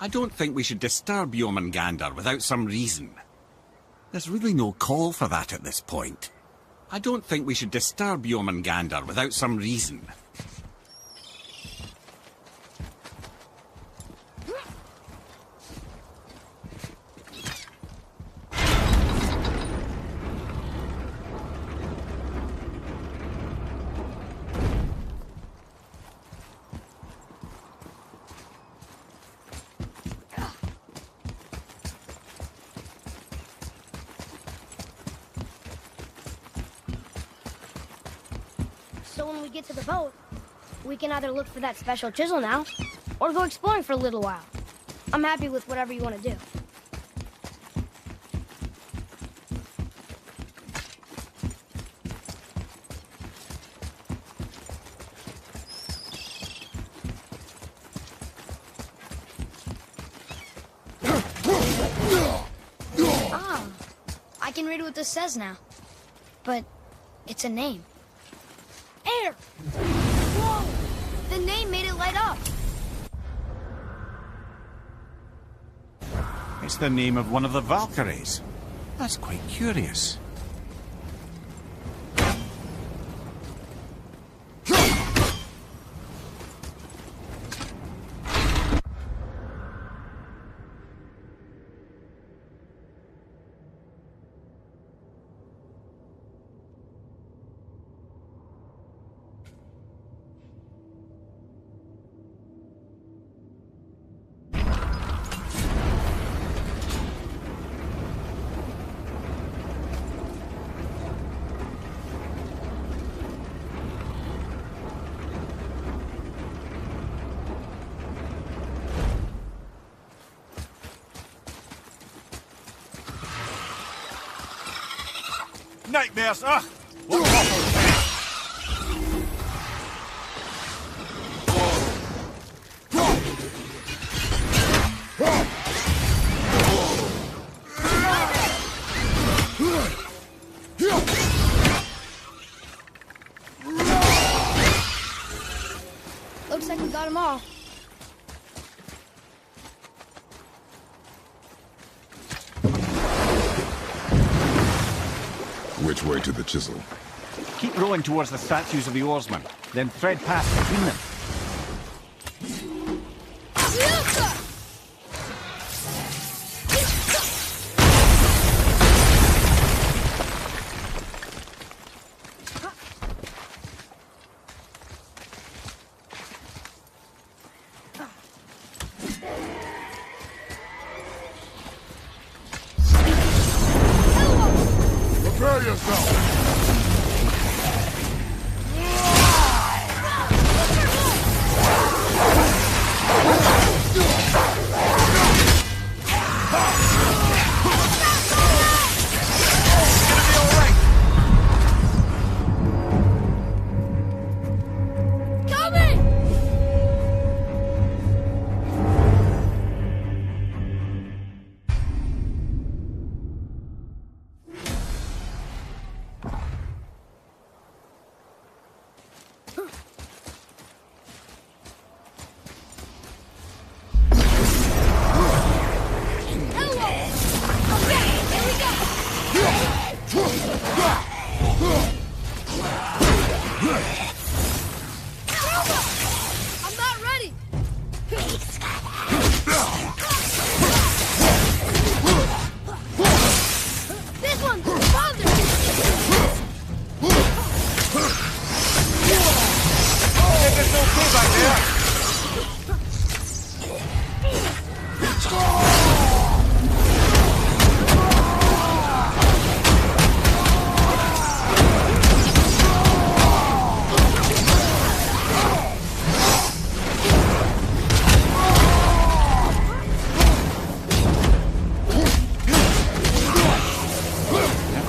I don't think we should disturb Jormungandr without some reason. There's really no call for that at this point. I don't think we should disturb Jormungandr without some reason. So when we get to the boat, we can either look for that special chisel now, or go exploring for a little while. I'm happy with whatever you want to do. Ah, I can read what this says now. But it's a name. Air! Whoa! The name made it light up. It's the name of one of the Valkyries. That's quite curious. Nightmares, ugh! What awful Looks like we got them all. Which way to the chisel? Keep rowing towards the statues of the oarsmen, then thread past between them. Prepare yourself!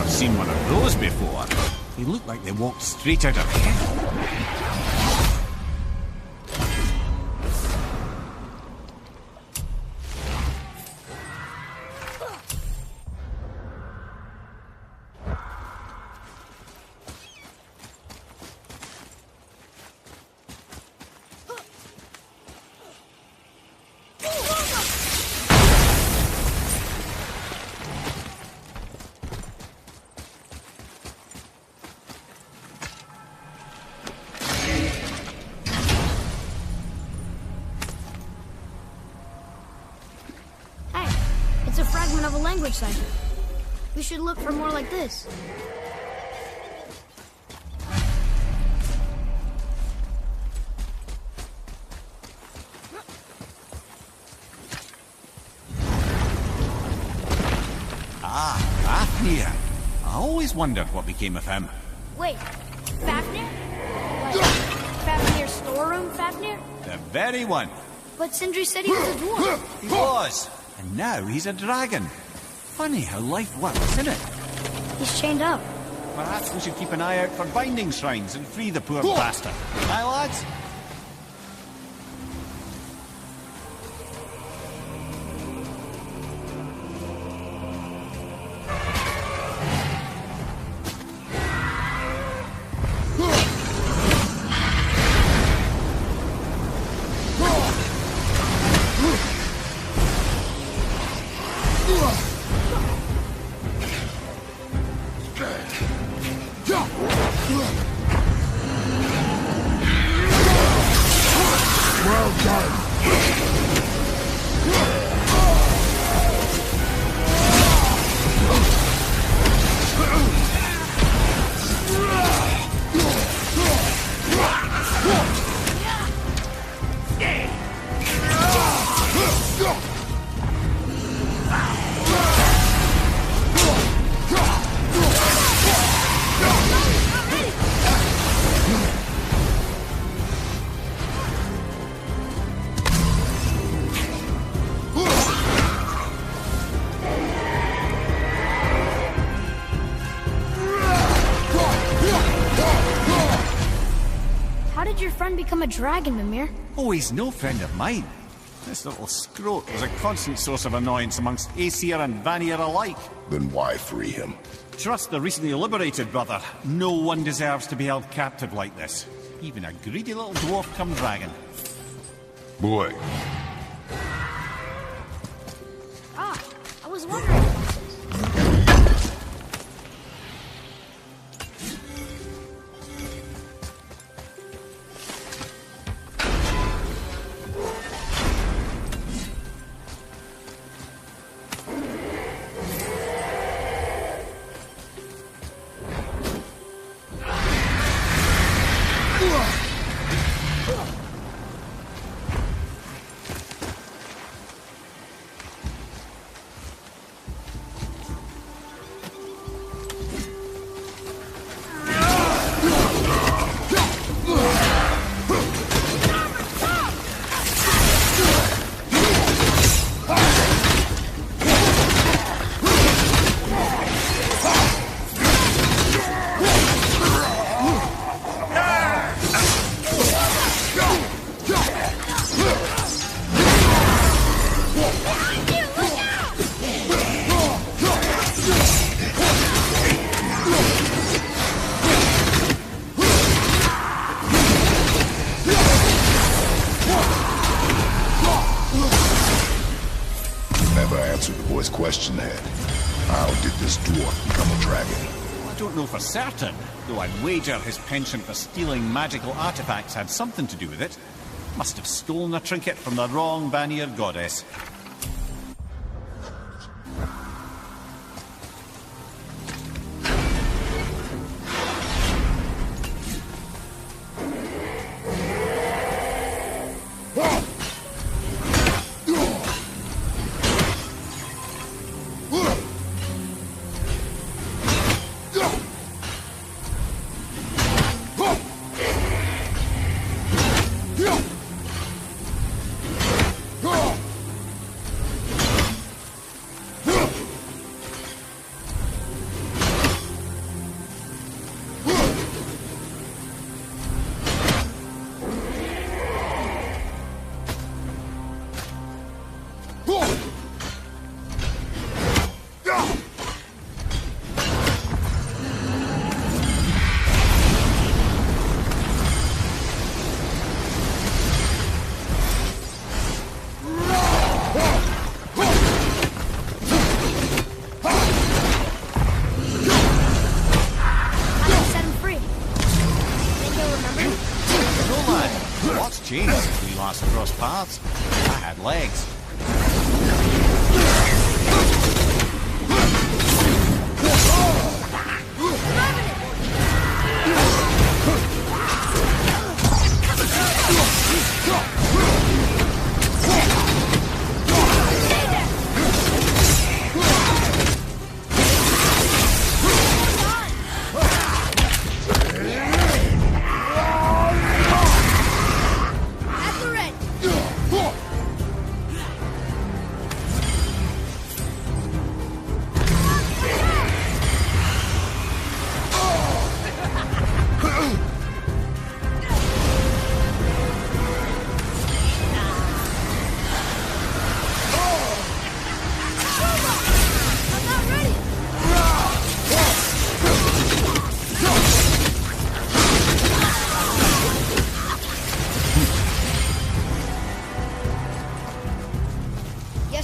Seen one of those before. They look like they walked straight out of hell. have a language cipher. We should look for more like this. Fafnir. I always wondered what became of him. Wait, Fafnir? Like, Fafnir's storeroom Fafnir? The very one. But Sindri said he was a dwarf. He was. And now he's a dragon. Funny how life works, isn't it? He's chained up. Perhaps we should keep an eye out for binding shrines and free the poor bastard. Aye, lads? Become a dragon, Mimir. Oh, he's no friend of mine. This little scrote was a constant source of annoyance amongst Aesir and Vanir alike. Then why free him? Trust the recently liberated, brother. No one deserves to be held captive like this. Even a greedy little dwarf come dragon. Boy, Ah, I was wondering about this. Question then. How did this dwarf become a dragon? I don't know for certain, though I'd wager his penchant for stealing magical artifacts had something to do with it. Must have stolen a trinket from the wrong Vanir goddess. changed since we last crossed paths. I had legs.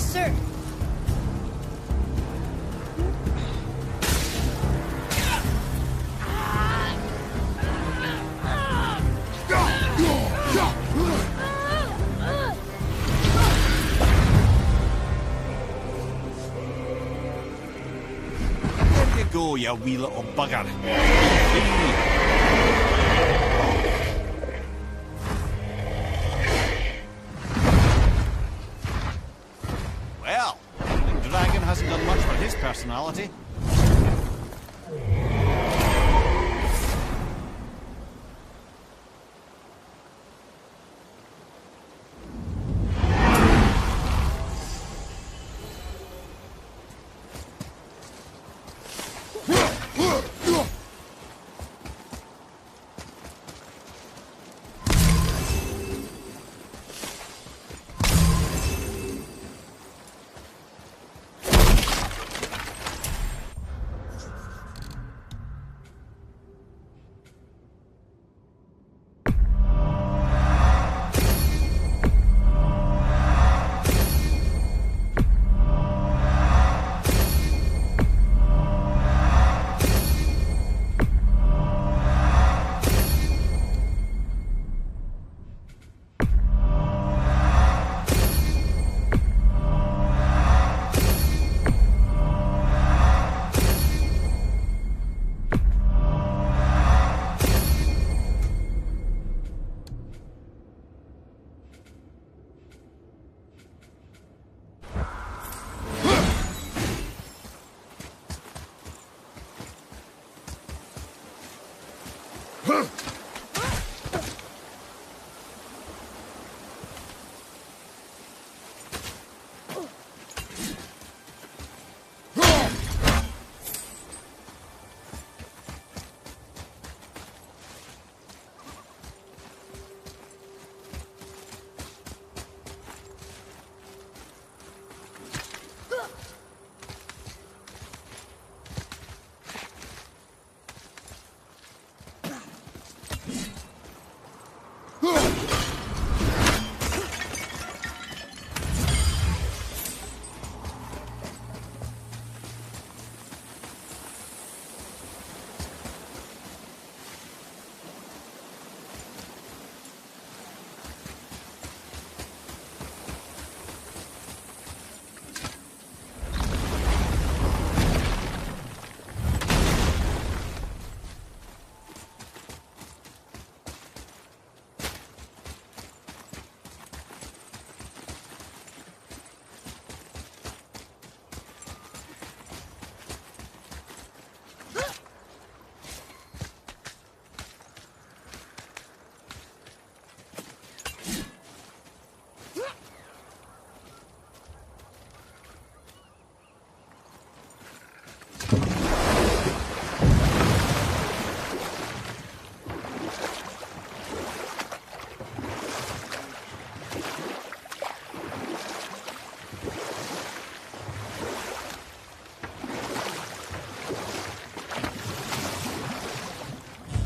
Yes, sir. There you go, you wee little bugger. Well, the dragon hasn't done much for his personality.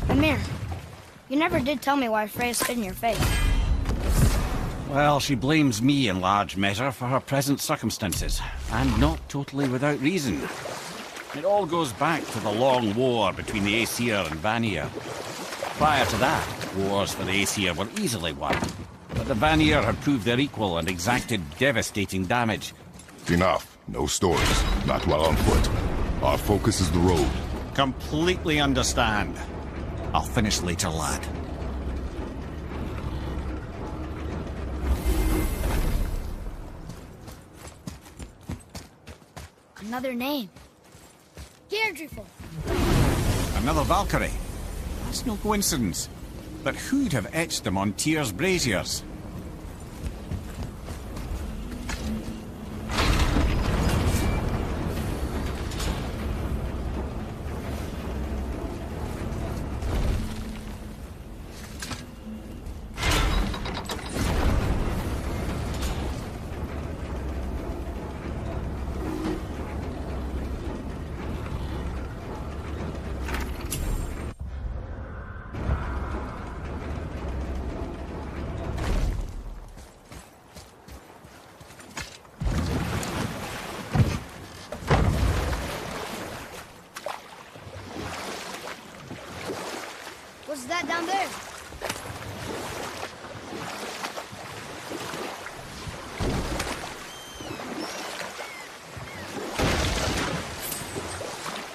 Mimir, you never did tell me why Freya spit in your face. Well, she blames me in large measure for her present circumstances, and not totally without reason. It all goes back to the long war between the Aesir and Vanir. Prior to that, wars for the Aesir were easily won, but the Vanir had proved their equal and exacted devastating damage. Enough. No stories. Not while on foot. Our focus is the road. Completely understand. I'll finish later, lad. Another name. Deirdreful. Another Valkyrie. That's no coincidence. But who'd have etched them on Tyr's braziers? that down there?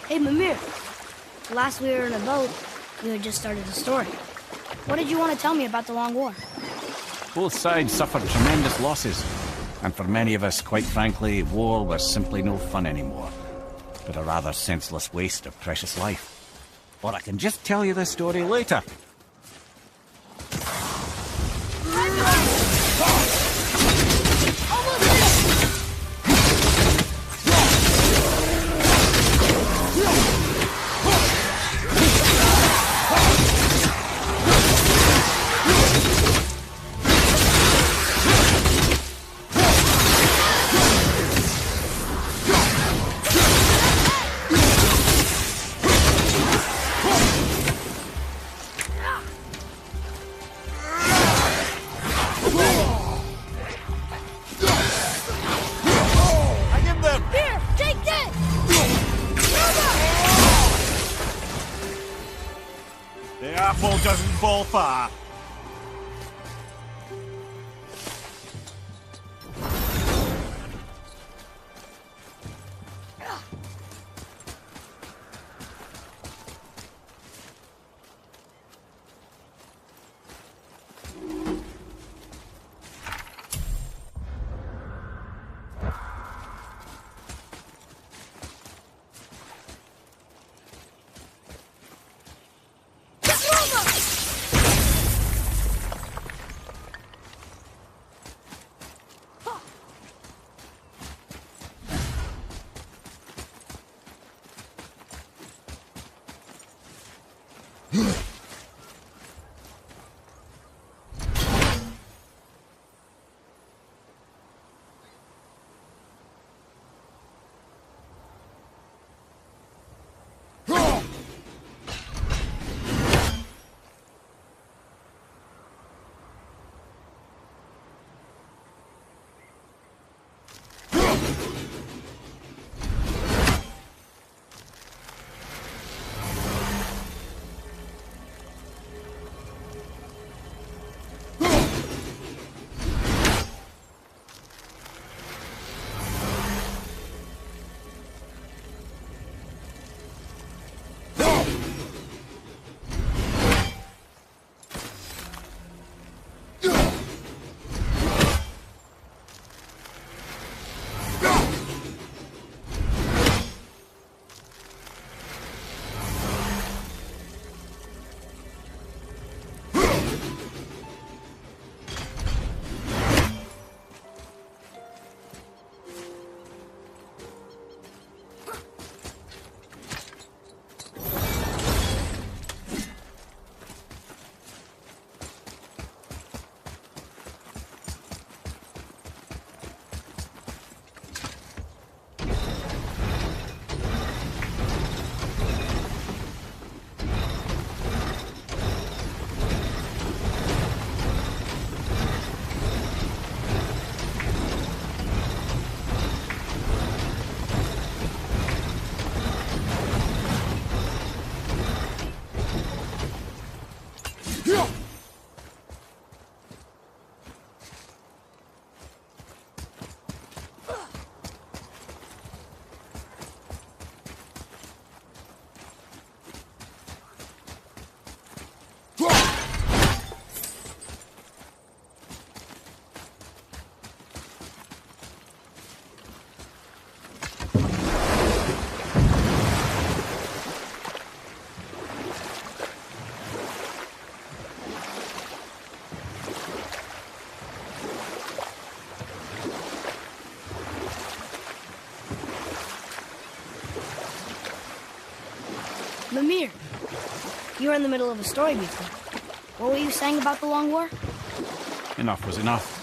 Hey, Mimir. Last we were in a boat, you had just started the story. What did you want to tell me about the Long War? Both sides suffered tremendous losses. And for many of us, quite frankly, war was simply no fun anymore. But a rather senseless waste of precious life. Or I can just tell you the story later. Doesn't fall far. Mimir, you were in the middle of a story before. What were you saying about the Long War? Enough was enough.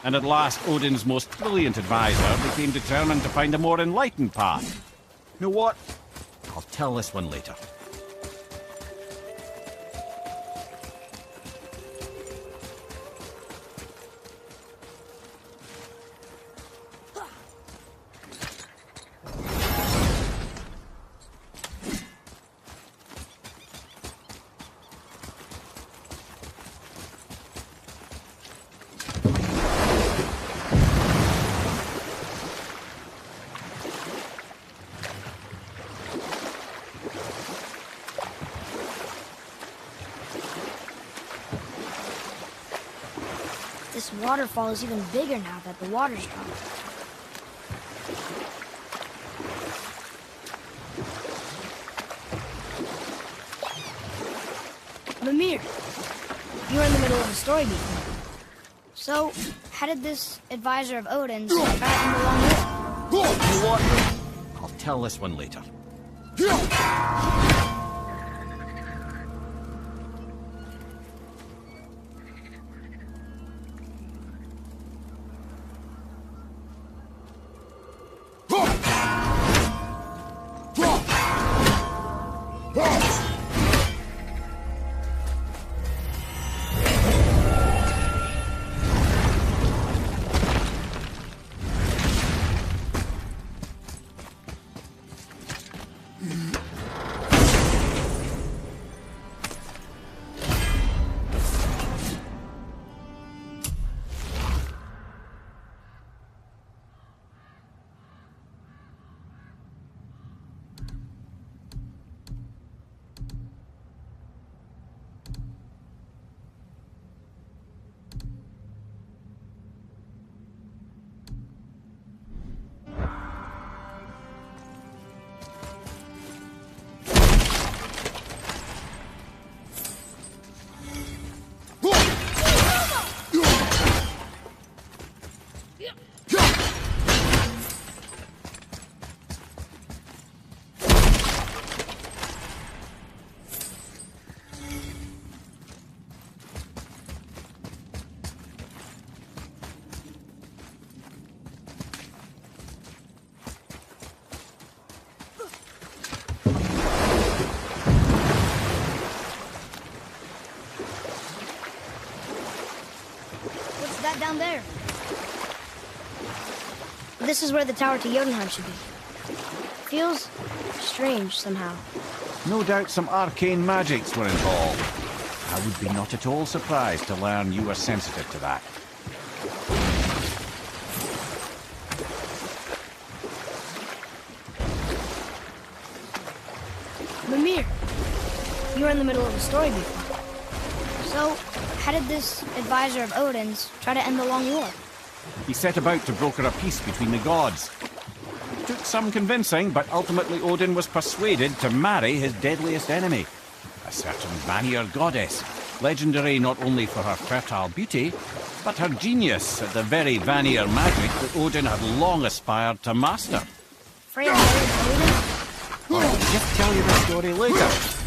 And at last, Odin's most brilliant advisor became determined to find a more enlightened path. You know what? I'll tell this one later. waterfall is even bigger now that the water's dropped. Mimir, you were in the middle of a story before. So, how did this advisor of Odin's try to end the long war? You know what? I'll tell this one later. Down there. This is where the tower to Jotunheim should be. Feels strange somehow. No doubt some arcane magics were involved. I would be not at all surprised to learn you were sensitive to that. Mimir, you were in the middle of a story before. So, how did this advisor of Odin's try to end the long war? He set about to broker a peace between the gods. It took some convincing, but ultimately Odin was persuaded to marry his deadliest enemy, a certain Vanir goddess, legendary not only for her fertile beauty, but her genius at the very Vanir magic that Odin had long aspired to master. Freya married Odin? I'll just tell you the story later.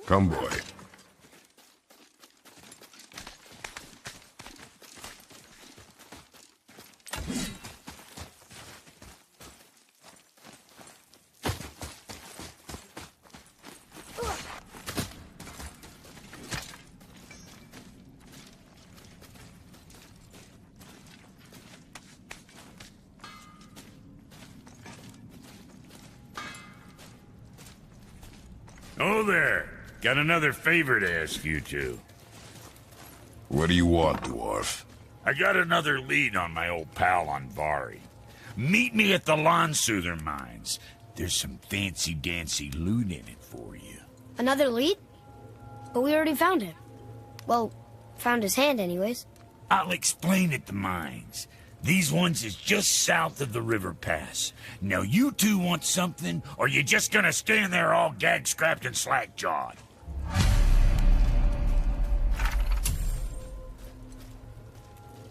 Come, boy. Oh there! Got another favor to ask you two. What do you want, dwarf? I got another lead on my old pal Anvari. Meet me at the Lawnsoother mines. There's some fancy-dancy loot in it for you. Another lead? But we already found him. Well, found his hand anyways. I'll explain at the mines. These ones is just south of the river pass. Now you two want something, or you just gonna stand there all gag-scrapped and slack-jawed?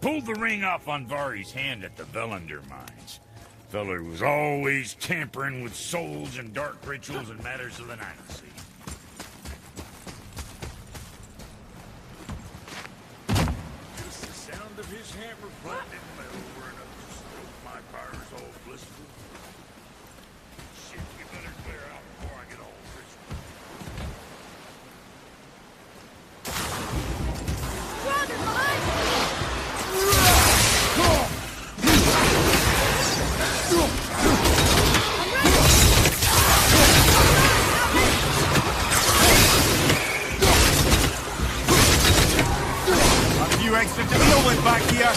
pulled the ring off on Vari's hand at the Velander mines. Feller was always tampering with souls and dark rituals and matters of the night, see? Just the sound of his hammer flattening metal were enough to stoke my fire's all blissful. Shit, you better clear out before I get all ritual. Roger, behind you! You extra to deal with back here.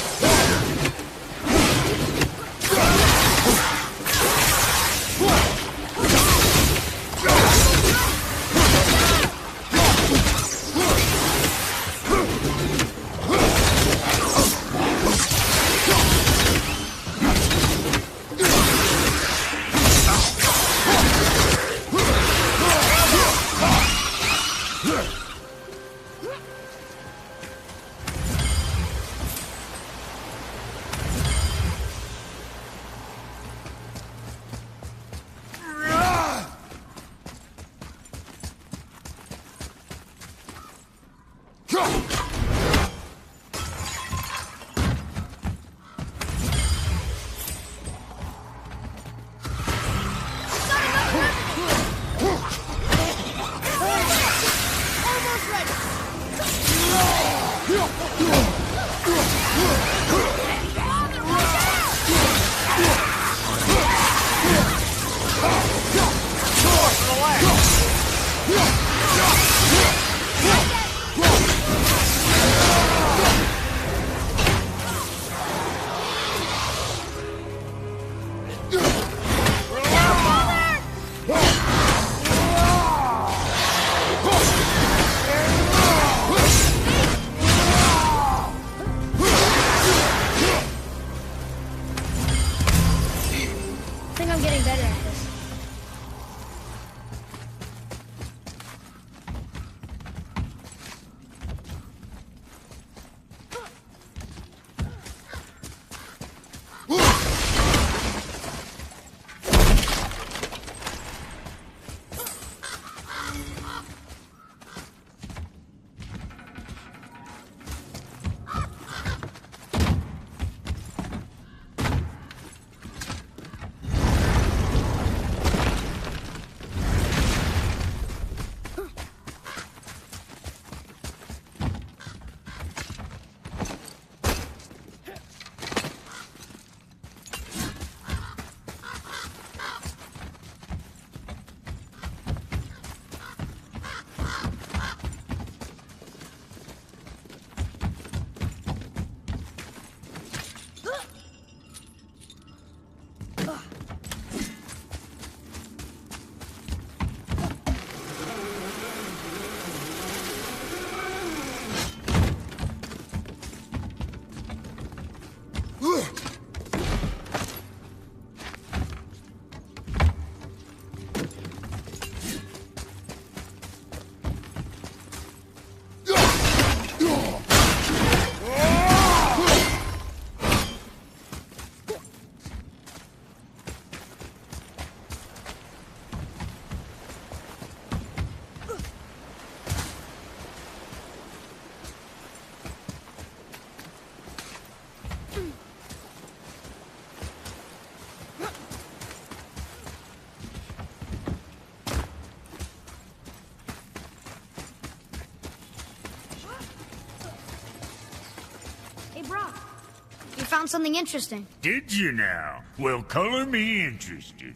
Found something interesting. Did you now? Well, color me interested.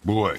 Boy.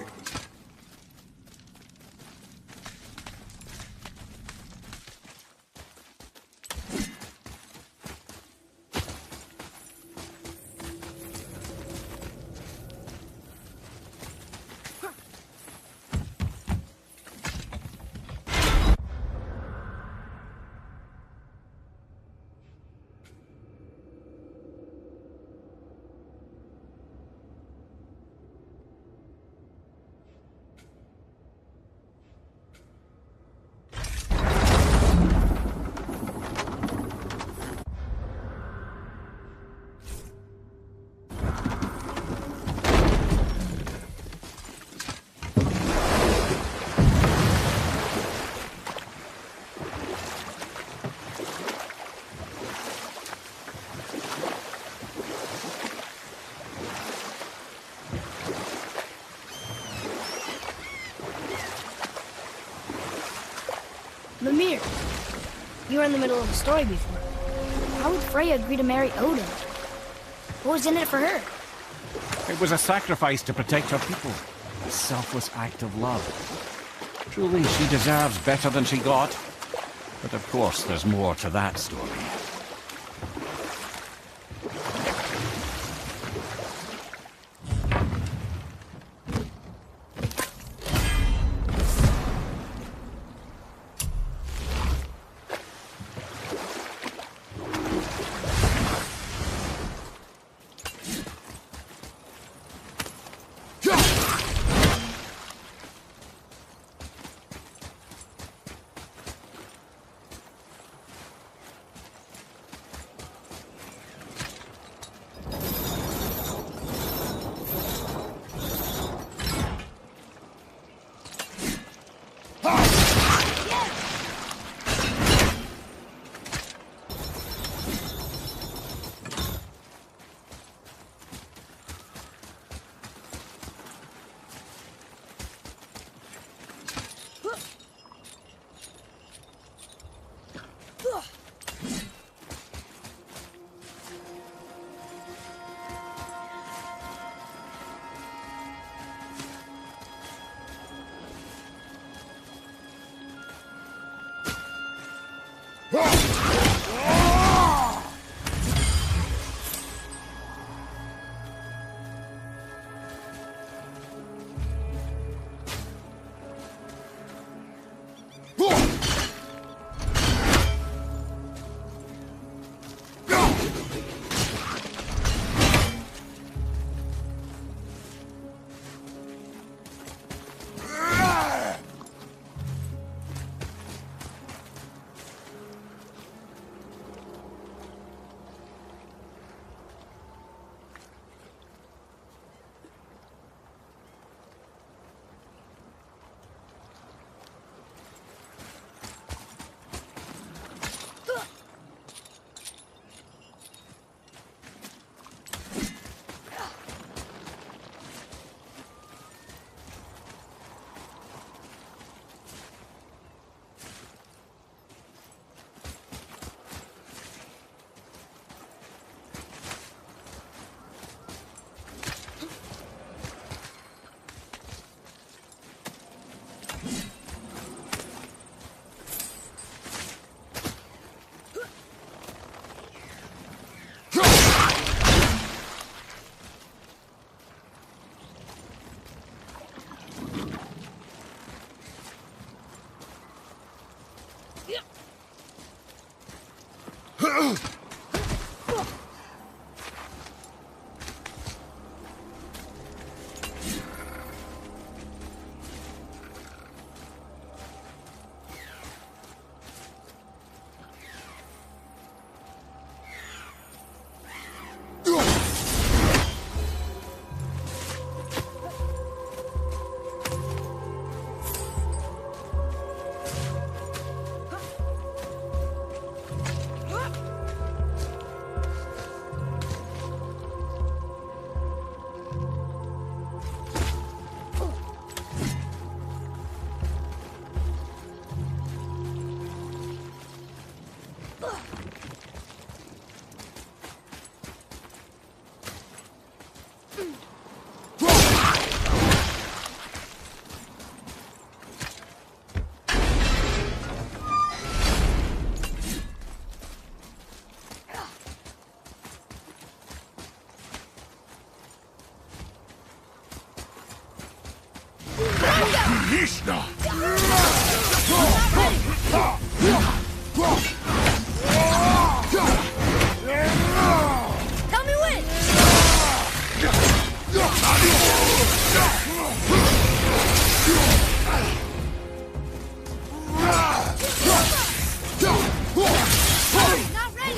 Mimir, you were in the middle of a story before. How would Freya agree to marry Odin? What was in it for her? It was a sacrifice to protect her people. A selfless act of love. Truly, she deserves better than she got. But of course, there's more to that story. Krishna! Tell me when! Not ready!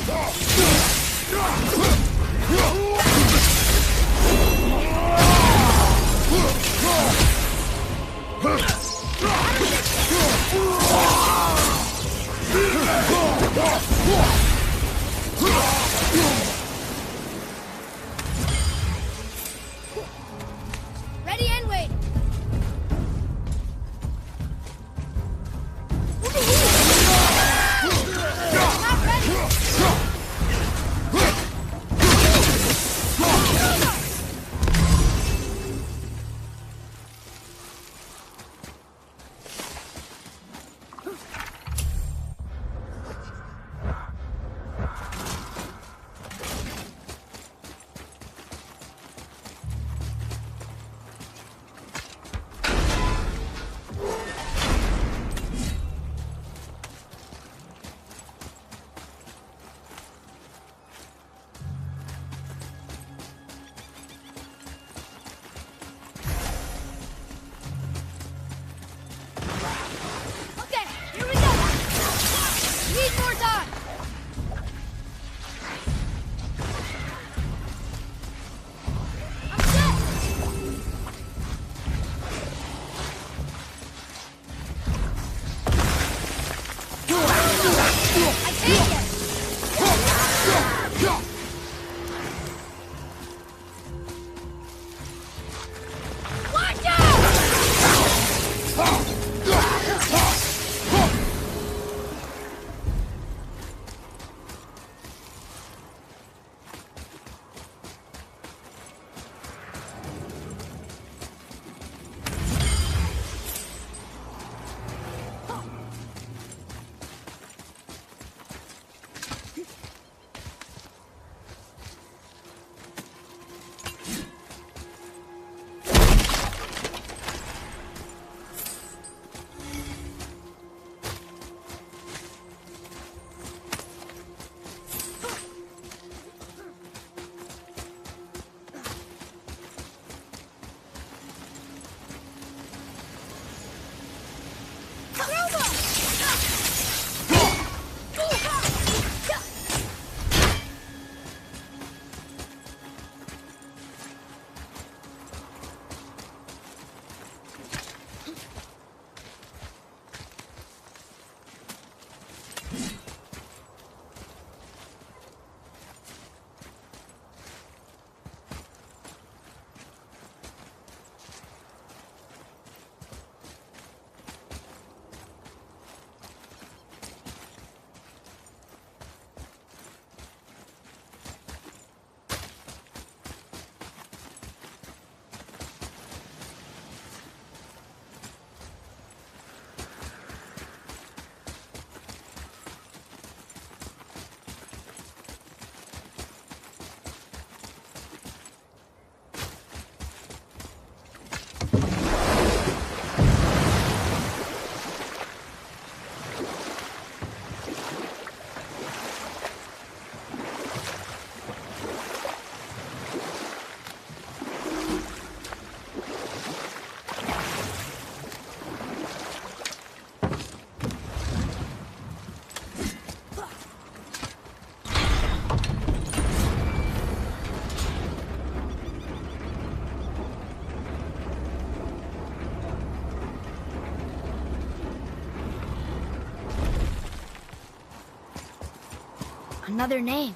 Another name.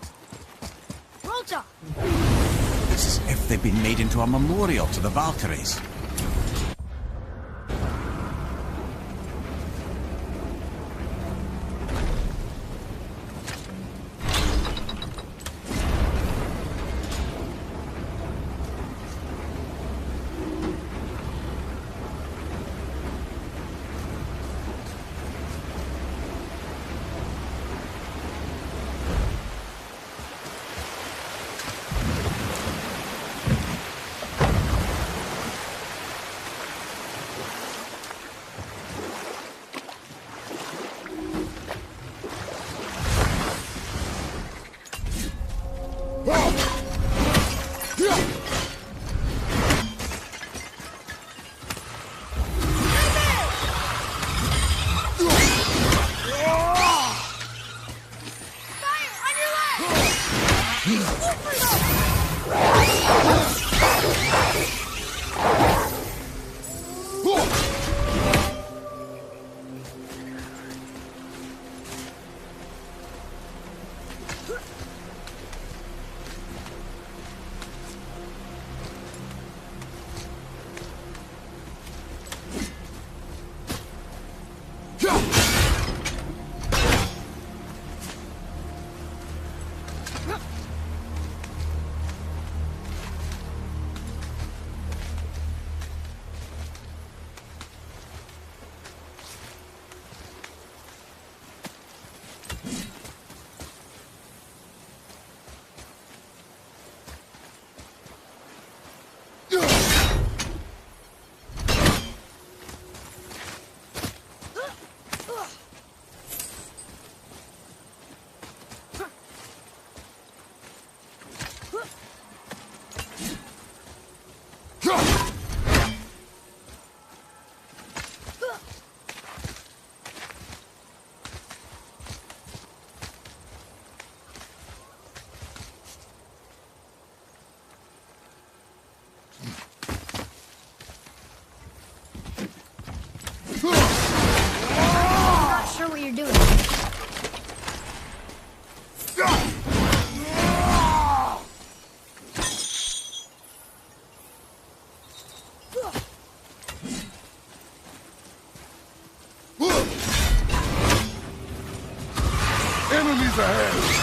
Rota! It's as if they've been made into a memorial to the Valkyries. Enemies ahead!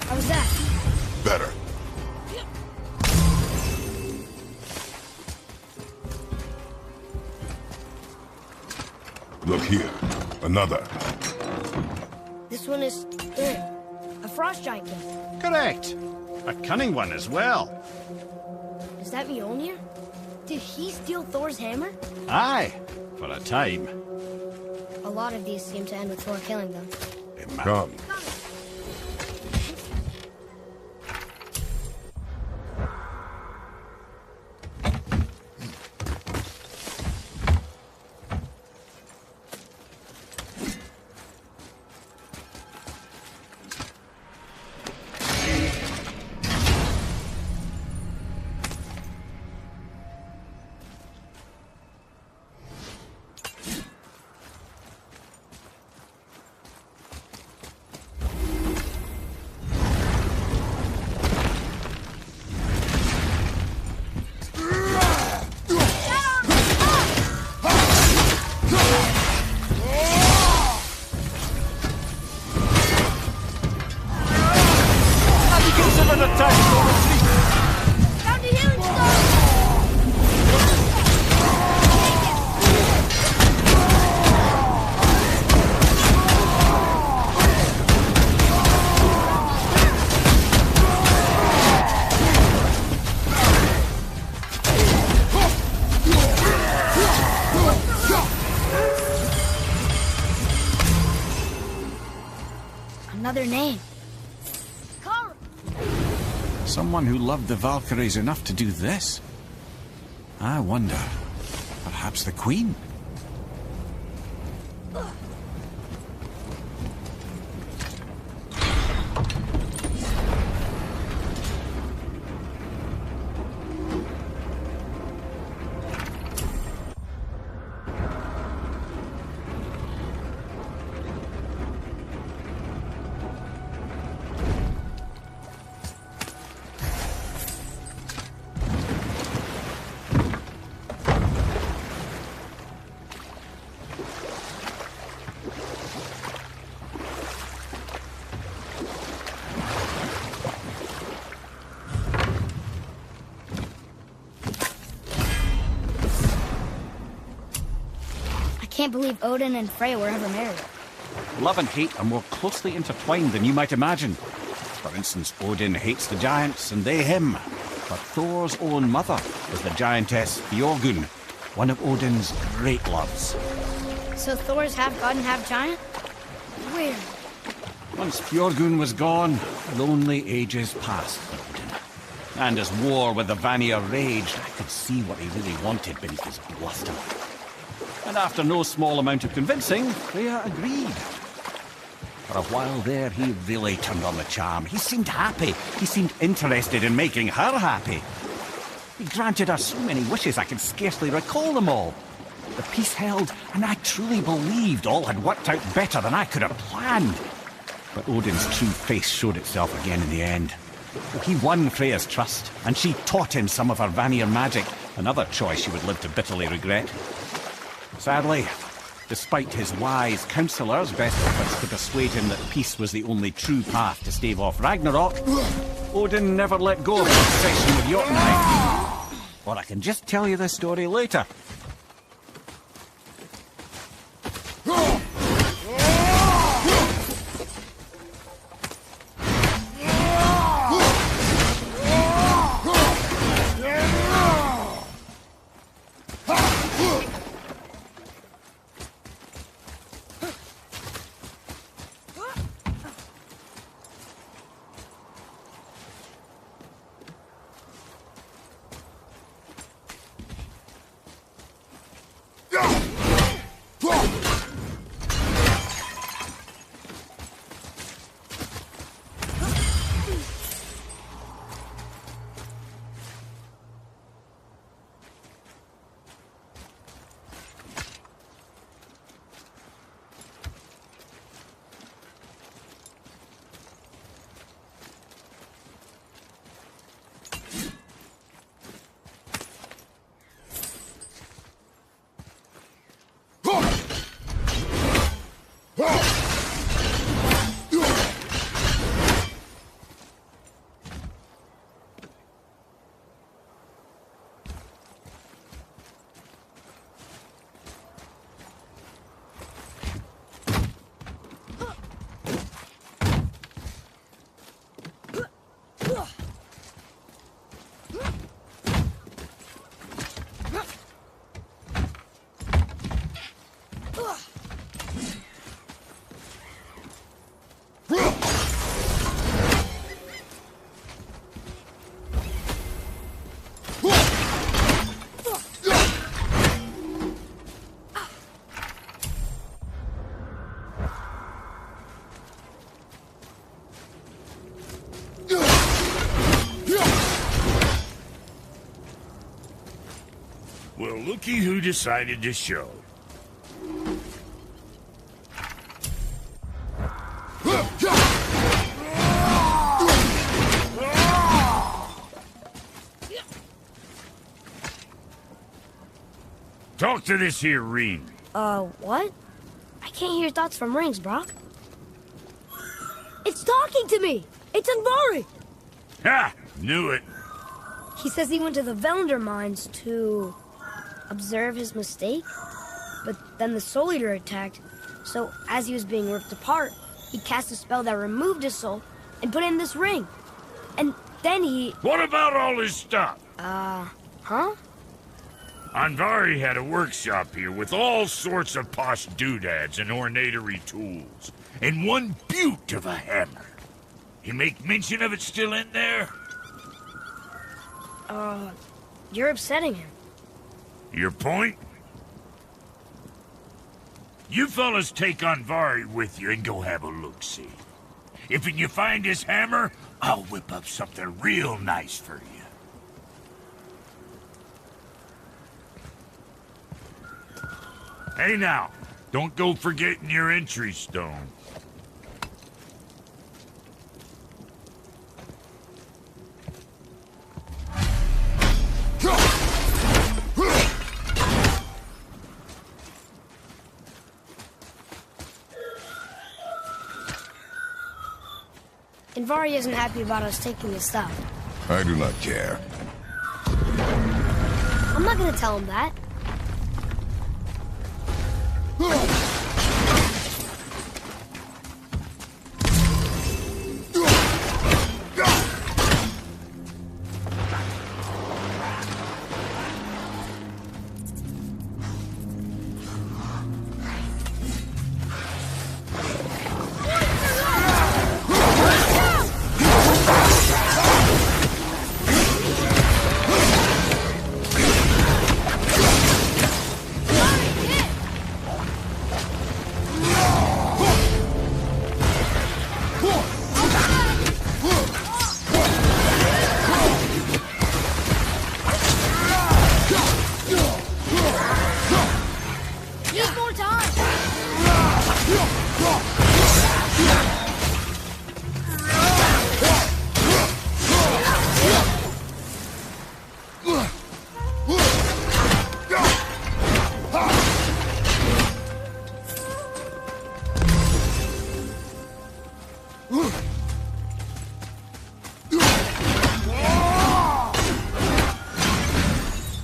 How's that? Better. Look here. Another. This one is third. A frost giant king. Correct. A cunning one as well. Is that Mjolnir? Did he steal Thor's hammer? Aye, for a time. A lot of these seem to end with Thor killing them. Come. Another name. Kara! Someone who loved the Valkyries enough to do this? I wonder. Perhaps the Queen? I can't believe Odin and Freya were ever married. Love and hate are more closely intertwined than you might imagine. For instance, Odin hates the giants and they him. But Thor's own mother was the giantess Björgun, one of Odin's great loves. So Thor's half god and half giant? Weird. Once Björgun was gone, lonely ages passed for Odin. And as war with the Vanir raged, I could see what he really wanted beneath his bluster. And after no small amount of convincing, Freya agreed. For a while there, he really turned on the charm. He seemed happy. He seemed interested in making her happy. He granted her so many wishes I can scarcely recall them all. The peace held, and I truly believed all had worked out better than I could have planned. But Odin's true face showed itself again in the end. He won Freya's trust, and she taught him some of her Vanir magic, another choice she would live to bitterly regret. Sadly, despite his wise counsellors' best efforts to persuade him that peace was the only true path to stave off Ragnarok, Odin never let go of his obsession with Jotunheim. Or I can just tell you this story later. Well, looky who decided to show. Talk to this here ring. What? I can't hear thoughts from rings, Brock. It's talking to me! It's Andvari! Ha! Knew it. He says he went to the Velnder mines to observe his mistake, but then the Soul Eater attacked, so as he was being ripped apart, he cast a spell that removed his soul and put it in this ring. And then he... What about all his stuff? Huh? Anvari had a workshop here with all sorts of posh doodads and ornatory tools. And one beaut of a hammer. You make mention of it still in there? You're upsetting him. Your point? You fellas take Anvari with you and go have a look-see. If you find his hammer, I'll whip up something real nice for you. Hey now, don't go forgetting your entry stone. Invari isn't happy about us taking his stuff. I do not care. I'm not gonna tell him that.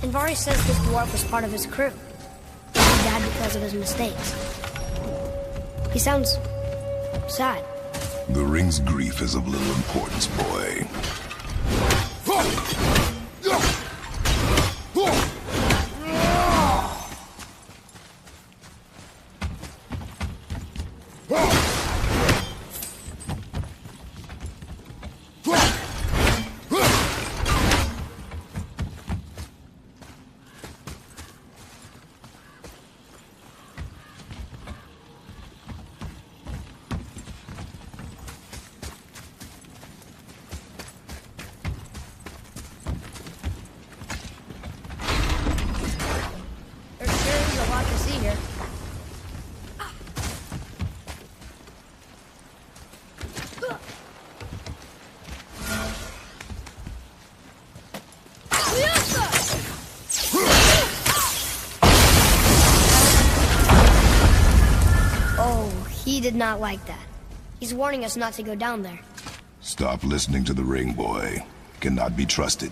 Invari says this dwarf was part of his crew. He died because of his mistakes. He sounds sad. The ring's grief is of little importance, boy. He did not like that. He's warning us not to go down there. Stop listening to the ring, boy. Cannot be trusted.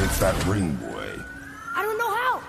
It's that ring, boy. I don't know how.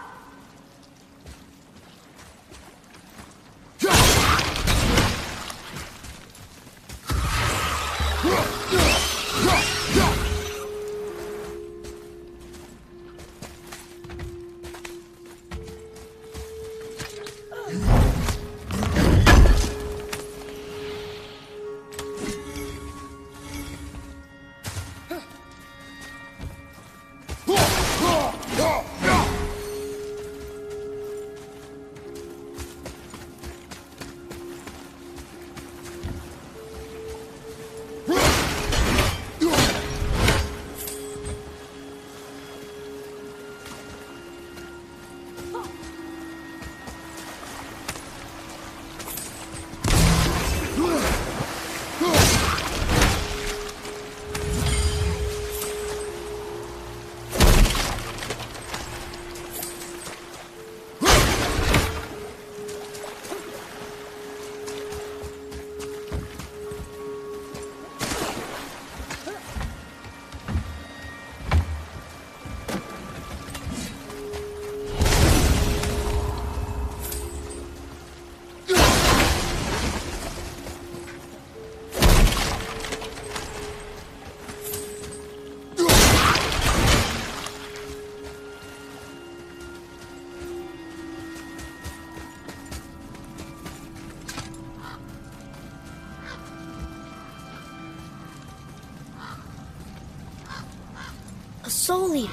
A soul eater.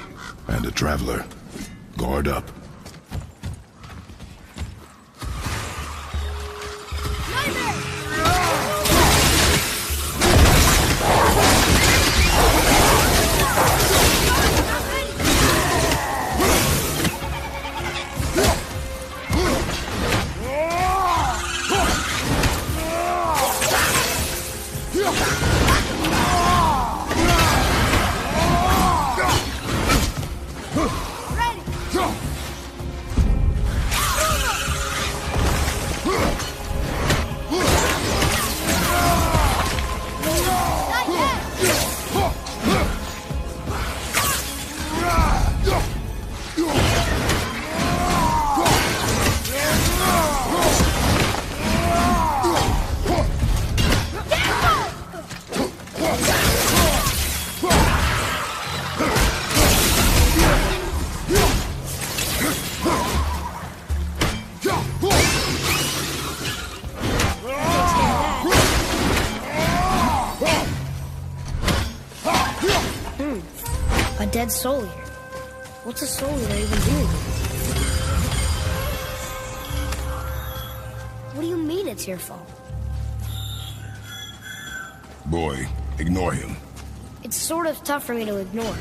And a traveler. Guard up. A dead soul eater. What's a soul eater even do? What do you mean it's your fault? Boy, ignore him. It's sort of tough for me to ignore.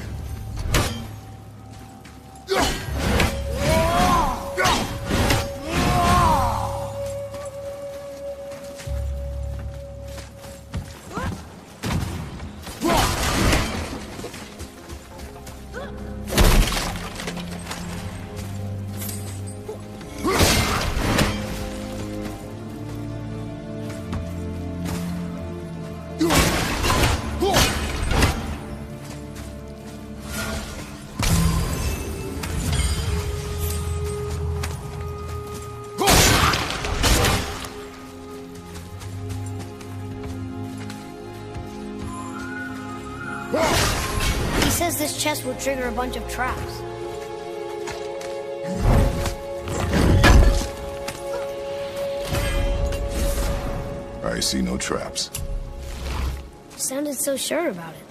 He says this chest will trigger a bunch of traps. I see no traps. Sounded so sure about it.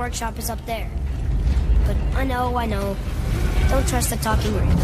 workshop is up there. But I know. Don't trust the talking ring.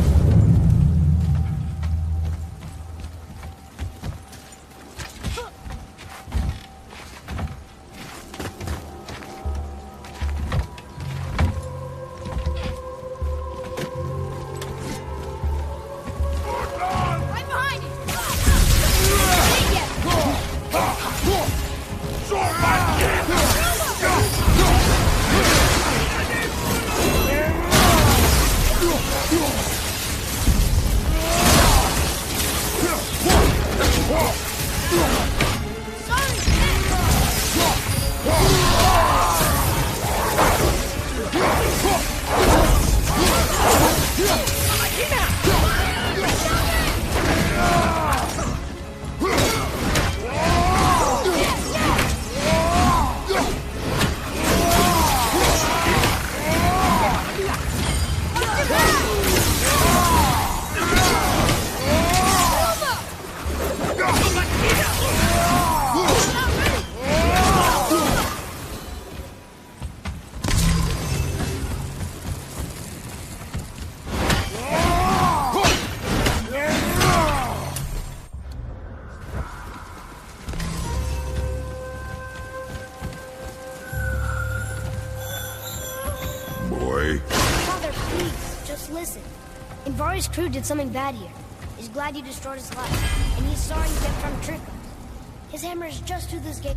Invari's crew did something bad here. He's glad you destroyed his life, and he's sorry you kept trying to trick him. His hammer is just through this gate.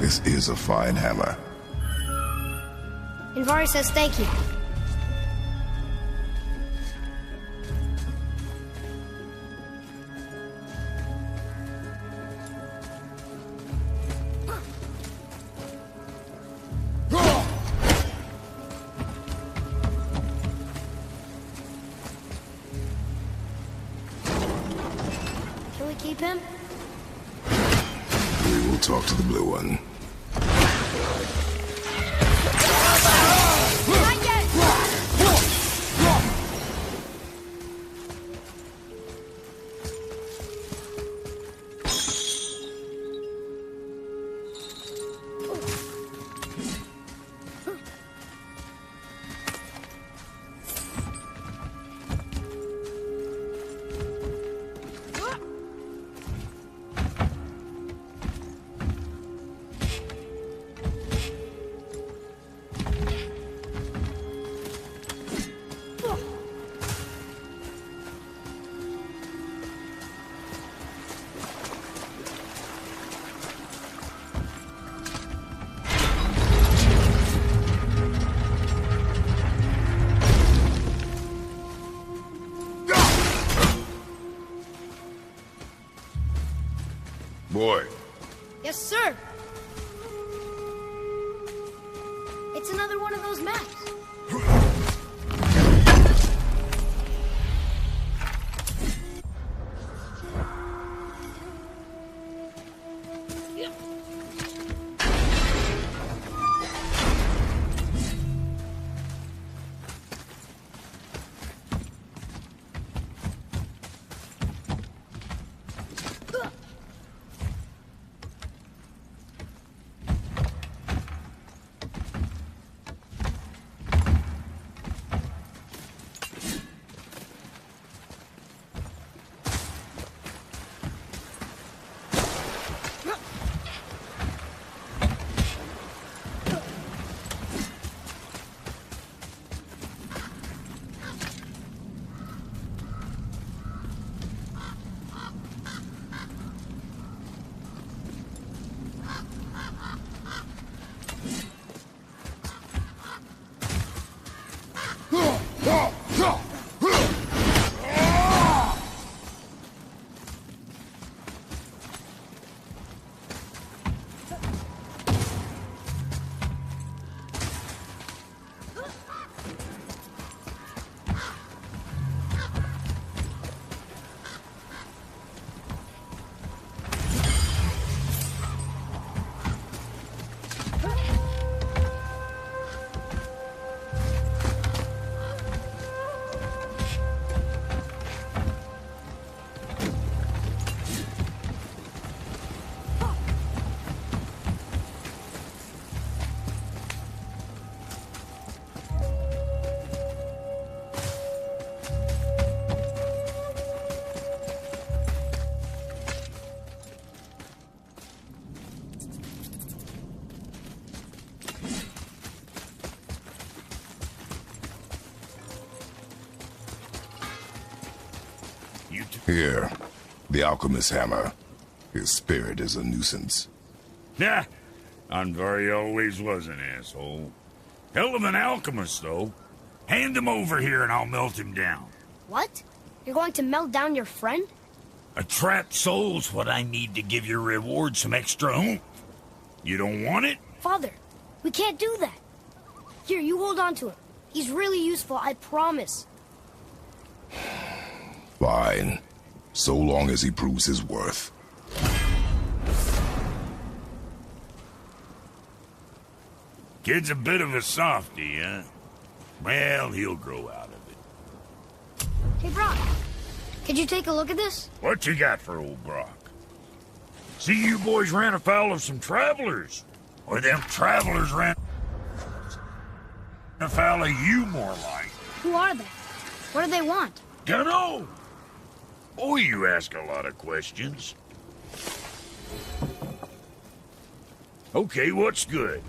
This is a fine hammer. Invari says thank you. Can we keep him? We will talk to the blue one. Not yet! Boy. Yes, sir. It's another one of those maps. Here, the alchemist's hammer. His spirit is a nuisance. Yeah, Andvari always was an asshole. Hell of an alchemist, though. Hand him over here and I'll melt him down. What? You're going to melt down your friend? A trapped soul's what I need to give your reward some extra oomph. You don't want it? Father, we can't do that. Here, you hold on to him. He's really useful, I promise. Fine. So long as he proves his worth. Kid's a bit of a softy, huh? Well, he'll grow out of it. Hey, Brock, could you take a look at this? What you got for old Brock? See, you boys ran afoul of some travelers. Or them travelers ran afoul of you, more like. Who are they? What do they want? Dunno. Oh, you ask a lot of questions. Okay, what's good?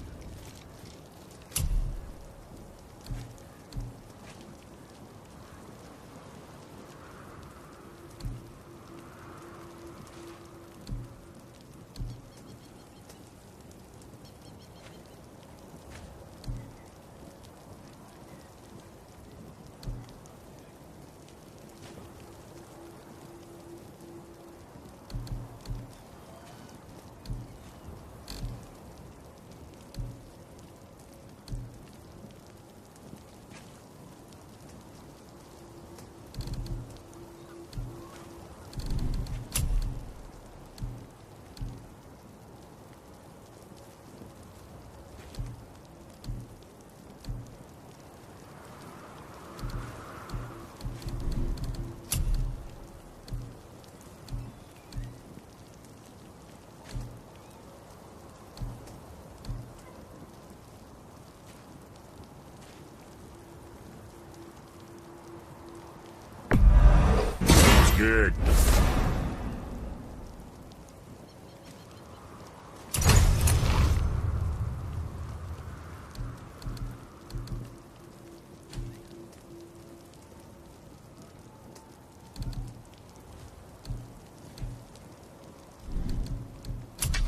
Good.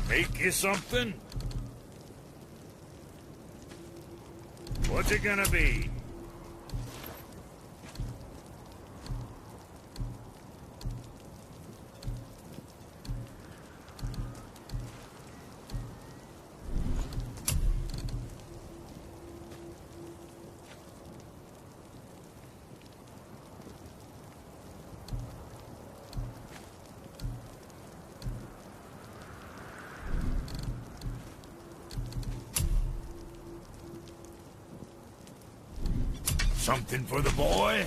Make you something? What's it gonna be? Something for the boy?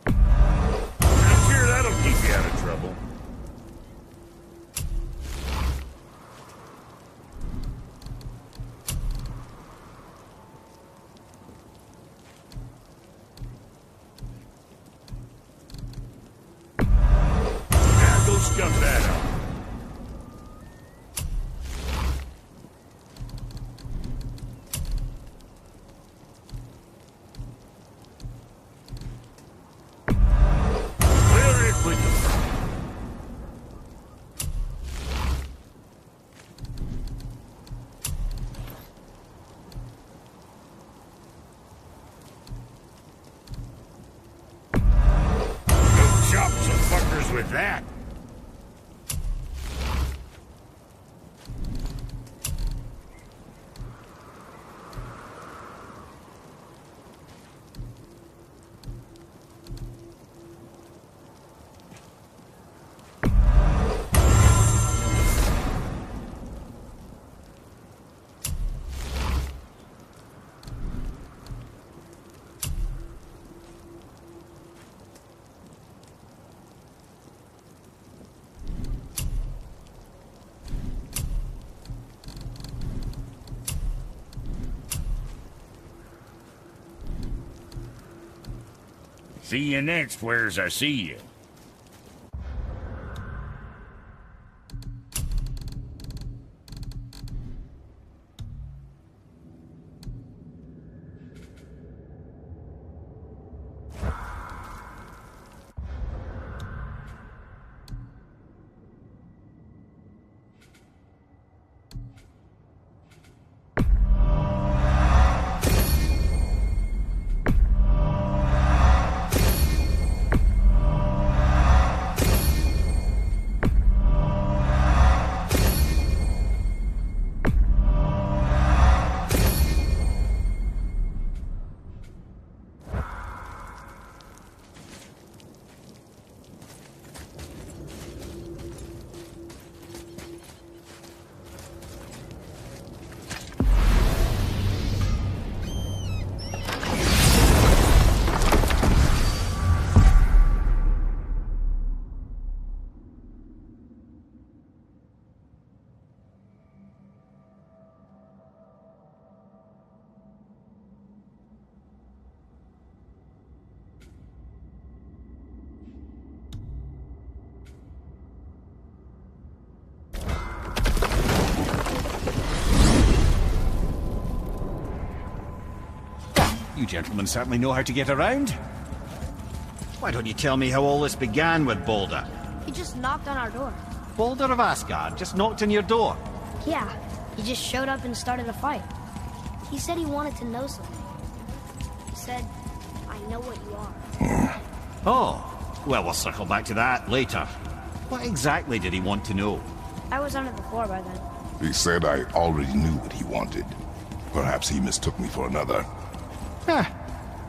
I'm sure that'll keep you out of trouble. with that. See you next where's I see you. You gentlemen certainly know how to get around. Why don't you tell me how all this began with Boulder? He just knocked on our door. Boulder of Asgard just knocked on your door. Yeah, he just showed up and started a fight. He said he wanted to know something. He said, I know what you are. Oh, well, we'll circle back to that later. What exactly did he want to know? I was under the floor by then. He said I already knew what he wanted. Perhaps he mistook me for another. Huh,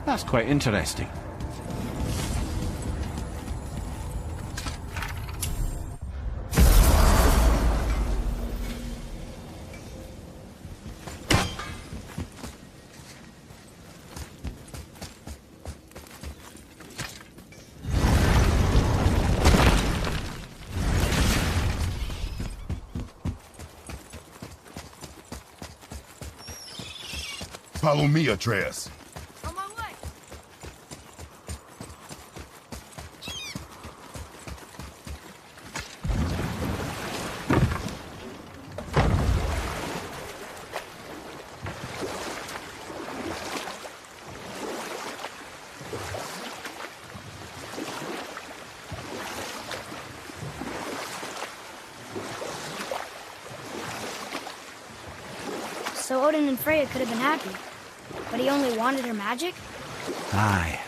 that's quite interesting. Follow me, Atreus. On my way. So Odin and Freya could have been happy. But he only wanted her magic? Aye.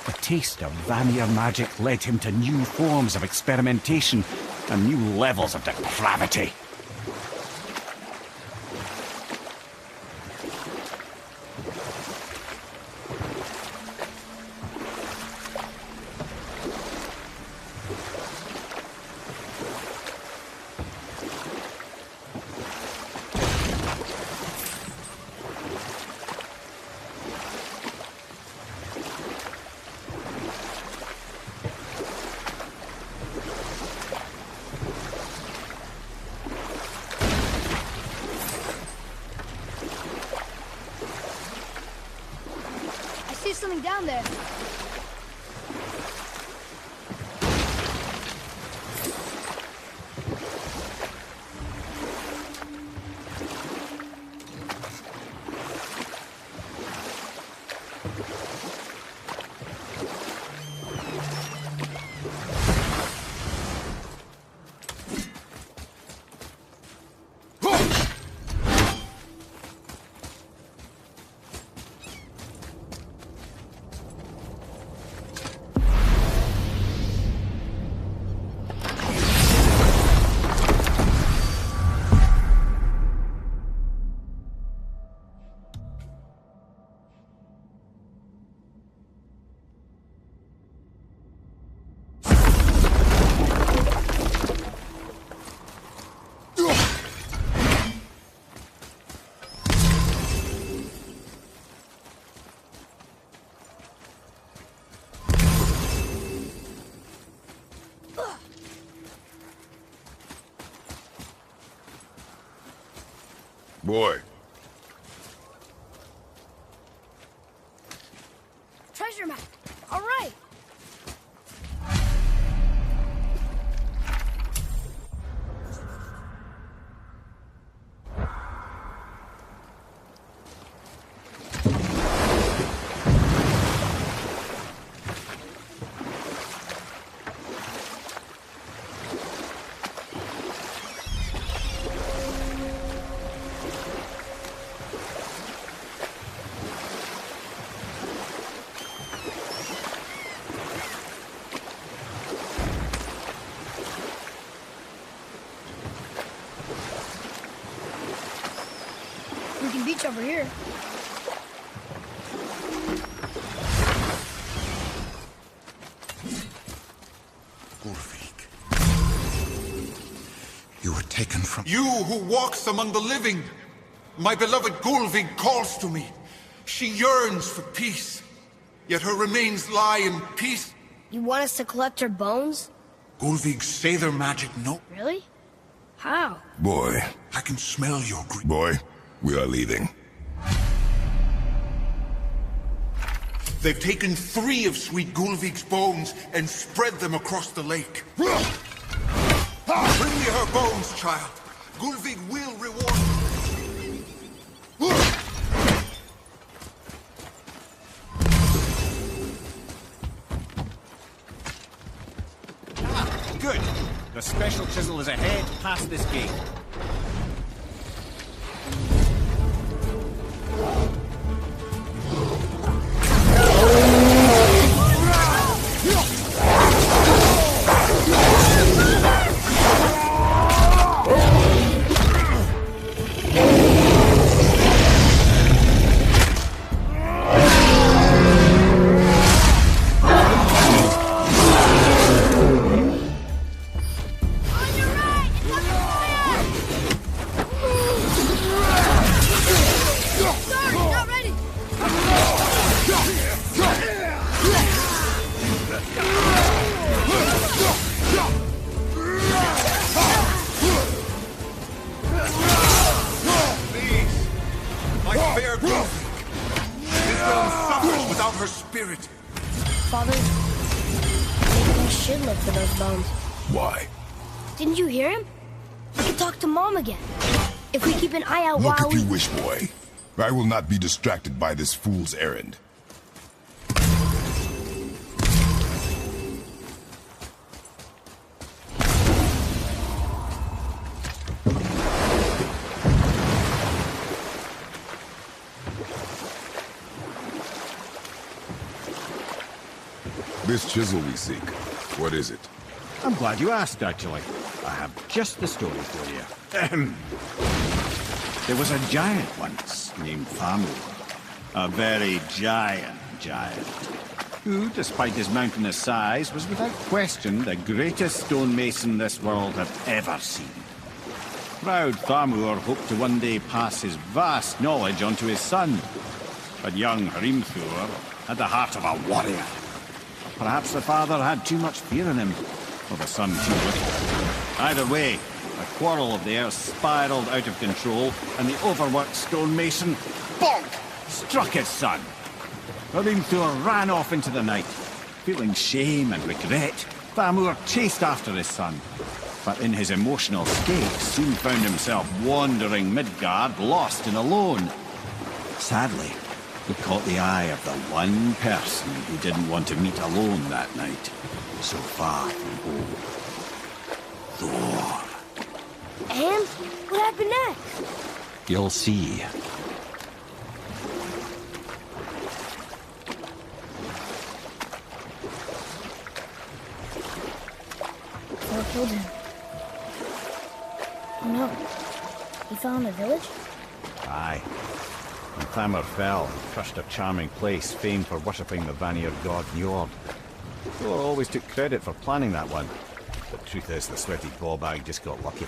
The taste of Vanir magic led him to new forms of experimentation and new levels of depravity. I see something down there. Boy, Treasure map. All right. We can beach over here. Gulvik. You were taken from... You who walks among the living! My beloved Gulvig calls to me. She yearns for peace, yet her remains lie in peace. You want us to collect her bones? Gulvig say their magic no. Really? How? boy, I can smell your grief. boy, we are leaving. They've taken 3 of sweet Gulvig's bones and spread them across the lake. Bring me her bones, child. Gulvig will reward you. Good. The special chisel is ahead past this gate. Her spirit. Father, maybe we should look for those bones. Why? Didn't you hear him? We can talk to Mom again. If we keep an eye out Look while if we... you wish, boy. I will not be distracted by this fool's errand. This chisel we seek, what is it? I'm glad you asked, actually. I have just the story for you. Ahem. There was a giant once named Thamur. A very giant, who, despite his mountainous size, was without question the greatest stonemason this world had ever seen. Proud Thamur hoped to one day pass his vast knowledge on to his son. But young Hrimthur had the heart of a warrior. Perhaps the father had too much fear in him, or the son too little. Either way, a quarrel of theirs spiraled out of control, and the overworked stonemason, bonk, struck his son. Hrimthur ran off into the night. Feeling shame and regret, Thamur chased after his son. But in his emotional state, soon found himself wandering Midgard, lost and alone. Sadly, he caught the eye of the one person he didn't want to meet alone that night, so far from home. Thor. And? What happened next? You'll see. Thor killed him. Oh no. He fell in the village? Aye. When Thamur fell, crushed a charming place famed for worshipping the Vanir god Njord. Thor always took credit for planning that one. The truth is, the sweaty ballbag just got lucky.